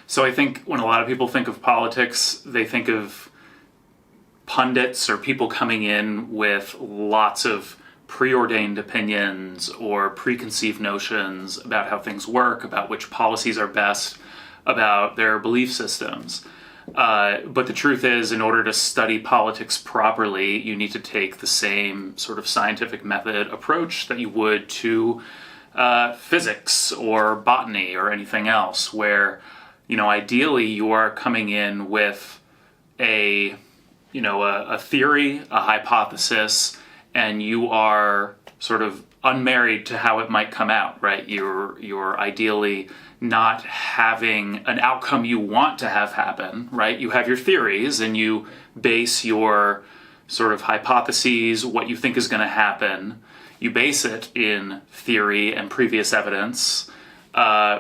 So I think when a lot of people think of politics, they think of pundits or people coming in with lots of preordained opinions or preconceived notions about how things work, about which policies are best, about their belief systems. But the truth is, in order to study politics properly, you need to take the same sort of scientific method approach that you would to physics or botany or anything else, where, ideally you are coming in with a theory, a hypothesis, and you are sort of unmarried to how it might come out, right? You're ideally not having an outcome you want to have happen, right? You have your theories and you base your sort of hypotheses, what you think is going to happen. You base it in theory and previous evidence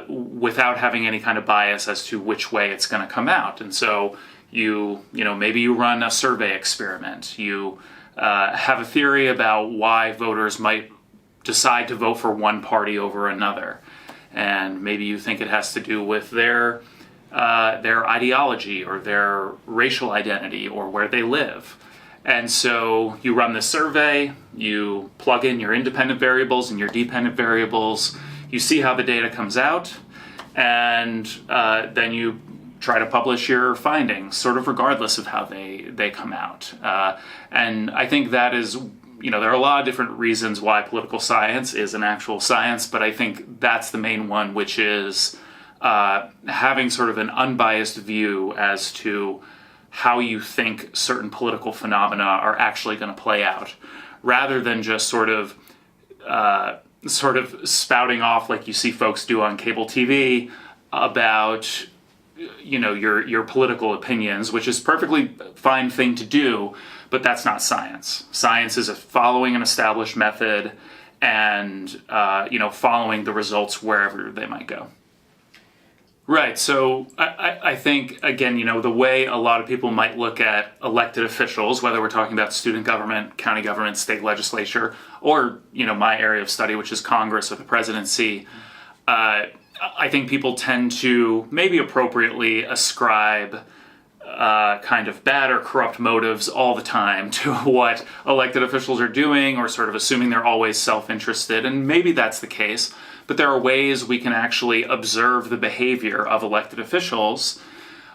without having any kind of bias as to which way it's going to come out. And so maybe you run a survey experiment. You have a theory about why voters might decide to vote for one party over another. And maybe you think it has to do with their ideology or their racial identity or where they live. And so you run this survey, you plug in your independent variables and your dependent variables, you see how the data comes out, and then you try to publish your findings, sort of regardless of how they come out. And I think that is, there are a lot of different reasons why political science is an actual science, but I think that's the main one, which is having sort of an unbiased view as to how you think certain political phenomena are actually going to play out, rather than just sort of spouting off like you see folks do on cable TV about your political opinions, which is perfectly fine thing to do, but that's not science. Science is following an established method and following the results wherever they might go. Right, so I think, again, the way a lot of people might look at elected officials, whether we're talking about student government, county government, state legislature, or, my area of study, which is Congress or the presidency, I think people tend to maybe appropriately ascribe kind of bad or corrupt motives all the time to what elected officials are doing, or sort of assuming they're always self-interested, and maybe that's the case. But there are ways we can actually observe the behavior of elected officials,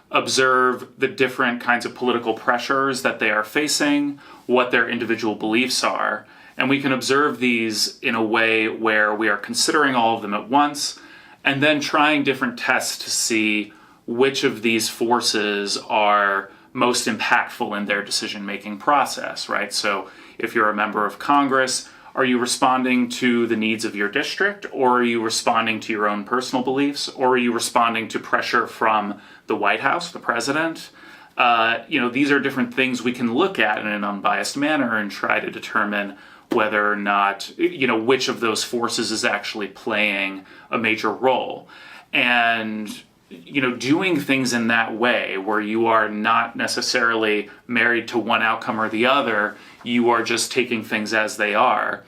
observe the different kinds of political pressures that they are facing, what their individual beliefs are, and we can observe these in a way where we are considering all of them at once, and then trying different tests to see which of these forces are most impactful in their decision-making process, right? So if you're a member of Congress, are you responding to the needs of your district, or are you responding to your own personal beliefs, or are you responding to pressure from the White House, the president? These are different things we can look at in an unbiased manner and try to determine whether or not, which of those forces is actually playing a major role. And, doing things in that way, where you are not necessarily married to one outcome or the other, you are just taking things as they are,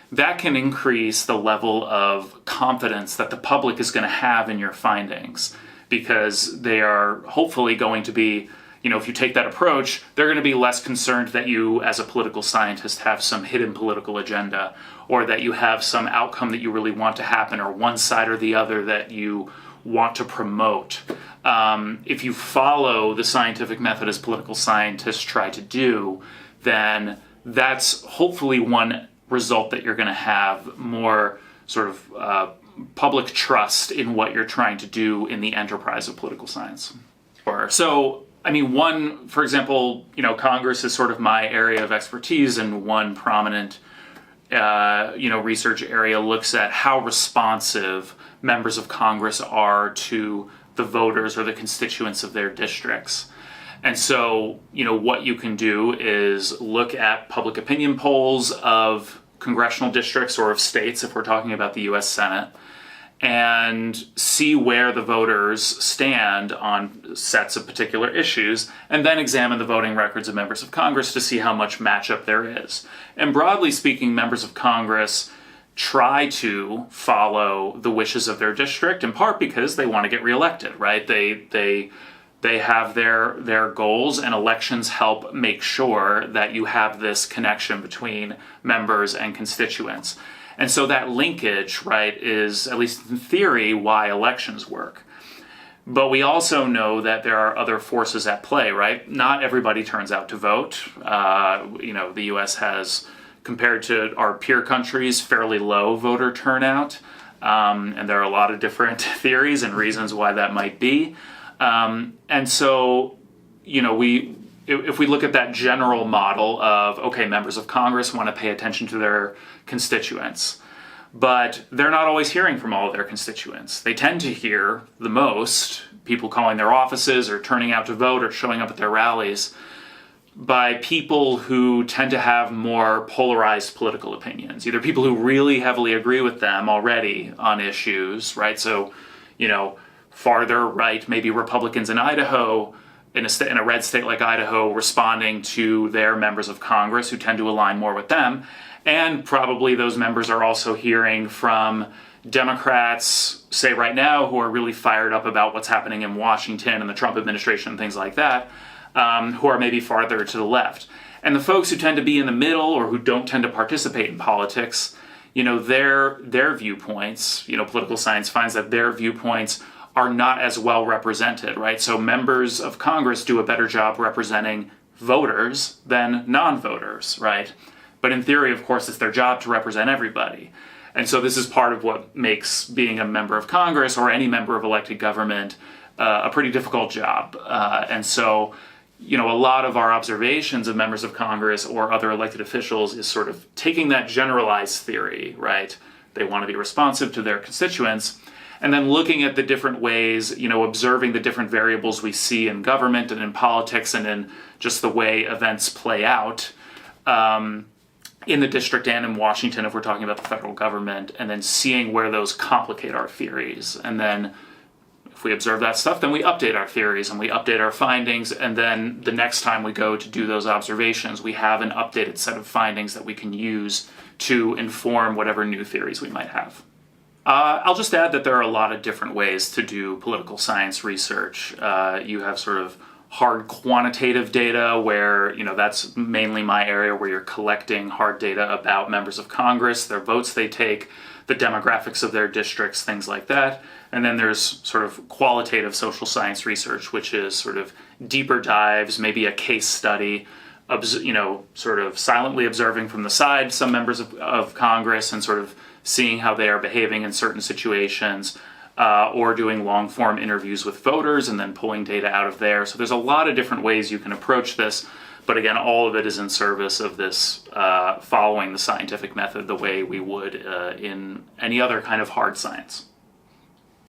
that can increase the level of confidence that the public is going to have in your findings, because they are hopefully going to be, if you take that approach, they're going to be less concerned that you, as a political scientist, have some hidden political agenda, or that you have some outcome that you really want to happen, or one side or the other that you want to promote. If you follow the scientific method as political scientists try to do, then that's hopefully one result that you're going to have more sort of public trust in what you're trying to do in the enterprise of political science. So, for example, Congress is sort of my area of expertise, and one prominent, research area looks at how responsive members of Congress are to the voters or the constituents of their districts. And so, what you can do is look at public opinion polls of congressional districts or of states, if we're talking about the U.S. Senate, and see where the voters stand on sets of particular issues, and then examine the voting records of members of Congress to see how much matchup there is. And broadly speaking, members of Congress try to follow the wishes of their district, in part because they want to get reelected, right? They have their goals, and elections help make sure that you have this connection between members and constituents. And so that linkage, right, is, at least in theory, why elections work. But we also know that there are other forces at play, right? Not everybody turns out to vote. The U.S. has, compared to our peer countries, fairly low voter turnout. And there are a lot of different theories and reasons why that might be. And so, if we look at that general model of, okay, members of Congress want to pay attention to their constituents, but they're not always hearing from all of their constituents. They tend to hear the most, people calling their offices or turning out to vote or showing up at their rallies, by people who tend to have more polarized political opinions, either people who really heavily agree with them already on issues, right? So, farther right, maybe Republicans in Idaho, in a red state like Idaho, responding to their members of Congress who tend to align more with them. And probably those members are also hearing from Democrats, say right now, who are really fired up about what's happening in Washington and the Trump administration and things like that, who are maybe farther to the left. And the folks who tend to be in the middle or who don't tend to participate in politics, their viewpoints, political science finds that their viewpoints are not as well represented, right? So members of Congress do a better job representing voters than non-voters, right? But in theory, of course, it's their job to represent everybody. And so this is part of what makes being a member of Congress or any member of elected government a pretty difficult job. And so, a lot of our observations of members of Congress or other elected officials is sort of taking that generalized theory, right? They want to be responsive to their constituents, and then looking at the different ways, observing the different variables we see in government and in politics and in just the way events play out in the district and in Washington, if we're talking about the federal government, and then seeing where those complicate our theories. And then if we observe that stuff, then we update our theories and we update our findings, and then the next time we go to do those observations, we have an updated set of findings that we can use to inform whatever new theories we might have. I'll just add that there are a lot of different ways to do political science research. You have sort of hard quantitative data where, that's mainly my area, where you're collecting hard data about members of Congress, their votes they take, the demographics of their districts, things like that. And then there's sort of qualitative social science research, which is sort of deeper dives, maybe a case study, sort of silently observing from the side some members of Congress and sort of seeing how they are behaving in certain situations, or doing long-form interviews with voters and then pulling data out of there. So there's a lot of different ways you can approach this, but again, all of it is in service of this following the scientific method the way we would in any other kind of hard science.